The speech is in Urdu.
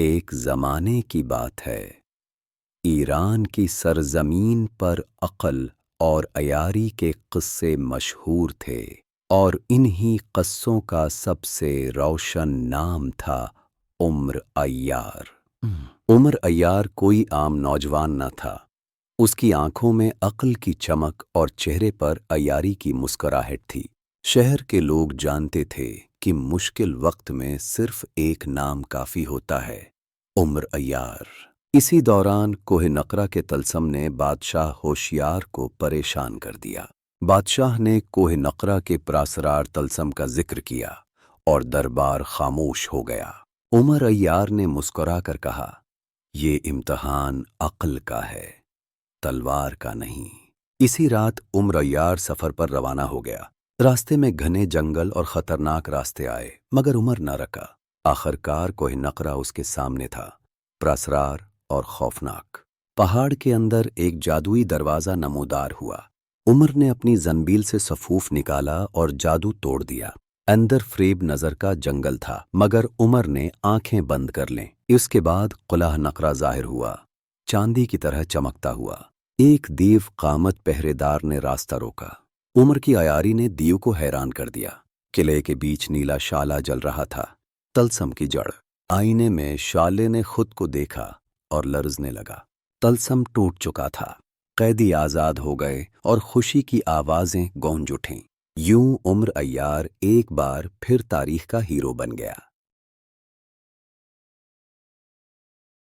ایک زمانے کی بات ہے، ایران کی سرزمین پر عقل اور عیاری کے قصے مشہور تھے، اور انہی قصوں کا سب سے روشن نام تھا عمر عیار۔ عمر عیار کوئی عام نوجوان نہ تھا۔ اس کی آنکھوں میں عقل کی چمک اور چہرے پر عیاری کی مسکراہٹ تھی۔ شہر کے لوگ جانتے تھے کہ مشکل وقت میں صرف ایک نام کافی ہوتا ہے، عمر عیار۔ اسی دوران کوہ نقرہ کے طلسم نے بادشاہ ہوشیار کو پریشان کر دیا۔ بادشاہ نے کوہ نقرہ کے پراسرار طلسم کا ذکر کیا اور دربار خاموش ہو گیا۔ عمر عیار نے مسکرا کر کہا، یہ امتحان عقل کا ہے، تلوار کا نہیں۔ اسی رات عمر عیار سفر پر روانہ ہو گیا۔ راستے میں گھنے جنگل اور خطرناک راستے آئے، مگر عمر نہ رکا۔ آخرکار کوہ نقرہ اس کے سامنے تھا، پراسرار اور خوفناک۔ پہاڑ کے اندر ایک جادوئی دروازہ نمودار ہوا۔ عمر نے اپنی زنبیل سے سفوف نکالا اور جادو توڑ دیا۔ اندر فریب نظر کا جنگل تھا، مگر عمر نے آنکھیں بند کر لیں۔ اس کے بعد قلعہ نقرہ ظاہر ہوا، چاندی کی طرح چمکتا ہوا۔ ایک دیو قامت پہرے دار نے راستہ روکا۔ عمر کی عیاری نے دیو کو حیران کر دیا۔ قلعے کے بیچ نیلا شعلہ جل رہا تھا، طلسم کی جڑ۔ آئینے میں شعلے نے خود کو دیکھا اور لرزنے لگا۔ طلسم ٹوٹ چکا تھا، قیدی آزاد ہو گئے اور خوشی کی آوازیں گونج اٹھیں۔ یوں عمر عیار ایک بار پھر تاریخ کا ہیرو بن گیا۔